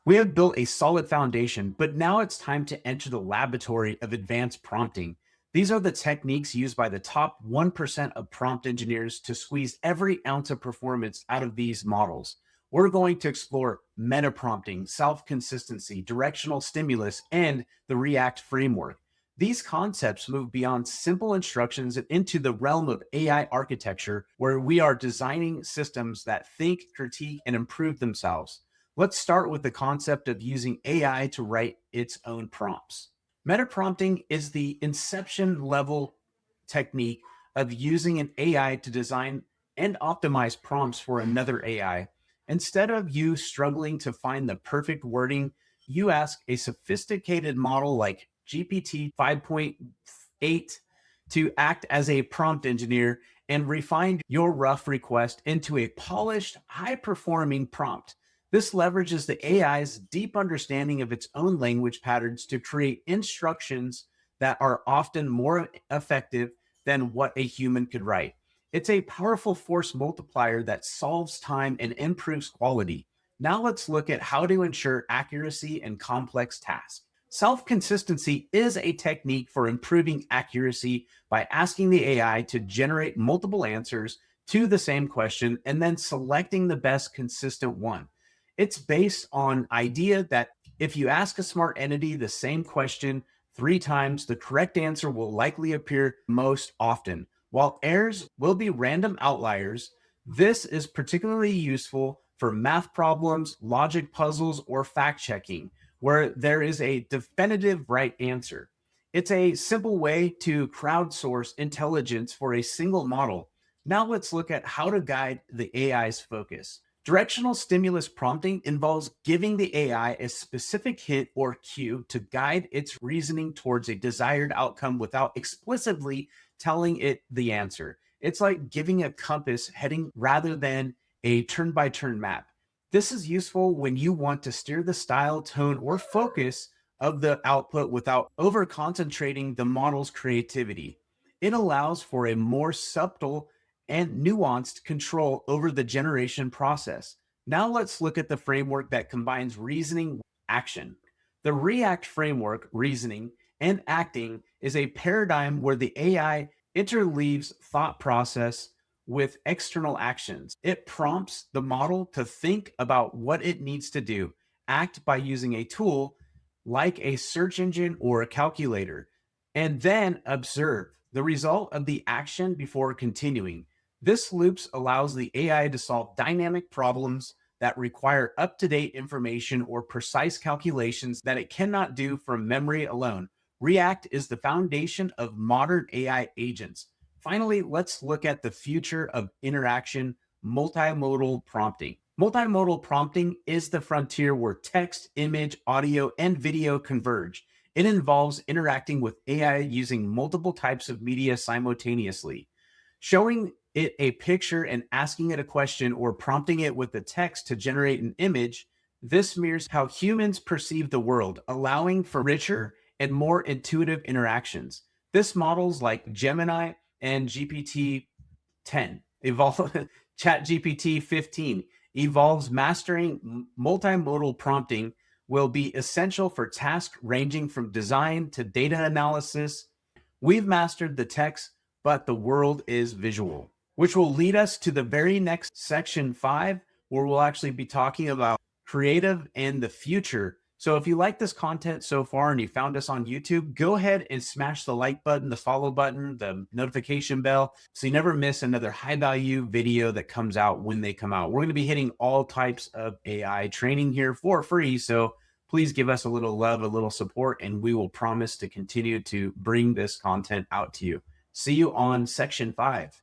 We have built a solid foundation, but now it's time to enter the laboratory of advanced prompting. These are the techniques used by the top 1% of prompt engineers to squeeze every ounce of performance out of these models. We're going to explore meta prompting, self consistency, directional stimulus, and the React framework. These concepts move beyond simple instructions and into the realm of AI architecture, where we are designing systems that think, critique, and improve themselves. Let's start with the concept of using AI to write its own prompts. Meta prompting is the inception level technique of using an AI to design and optimize prompts for another AI. Instead of you struggling to find the perfect wording, you ask a sophisticated model like GPT 5.8 to act as a prompt engineer and refine your rough request into a polished, high performing prompt. This leverages the AI's deep understanding of its own language patterns to create instructions that are often more effective than what a human could write. It's a powerful force multiplier that solves time and improves quality. Now let's look at how to ensure accuracy in complex tasks. Self consistency is a technique for improving accuracy by asking the AI to generate multiple answers to the same question and then selecting the best consistent one. It's based on idea that if you ask a smart entity the same question 3 times, the correct answer will likely appear most often. While errors will be random outliers, this is particularly useful for math problems, logic puzzles, or fact checking, where there is a definitive right answer. It's a simple way to crowdsource intelligence for a single model. Now let's look at how to guide the AI's focus. Directional stimulus prompting involves giving the AI a specific hint or cue to guide its reasoning towards a desired outcome without explicitly telling it the answer. It's like giving a compass heading rather than a turn by turn map. This is useful when you want to steer the style, tone, or focus of the output without over concentrating the model's creativity. It allows for a more subtle and nuanced control over the generation process. Now let's look at the framework that combines reasoning with action. The React framework, reasoning and acting, is a paradigm where the AI interleaves thought process with external actions. It prompts the model to think about what it needs to do, act by using a tool like a search engine or a calculator, and then observe the result of the action before continuing. This loops allows the AI to solve dynamic problems that require up-to-date information or precise calculations that it cannot do from memory alone. React is the foundation of modern AI agents. Finally, let's look at the future of interaction, multimodal prompting. Multimodal prompting is the frontier where text, image, audio, and video converge. It involves interacting with AI using multiple types of media simultaneously. Showing it a picture and asking it a question or prompting it with the text to generate an image, this mirrors how humans perceive the world, allowing for richer and more intuitive interactions. This models like Gemini and GPT 10 evolve chat GPT 15 evolves. Mastering multimodal prompting will be essential for tasks ranging from design to data analysis. We've mastered the text, but the world is visual, which will lead us to the very next section 5, where we'll actually be talking about creative and the future. So if you like this content so far and you found us on YouTube, go ahead and smash the like button, the follow button, the notification bell, so you never miss another high value video that comes out when they come out. We're going to be hitting all types of AI training here for free. So please give us a little love, a little support, and we will promise to continue to bring this content out to you. See you on section 5.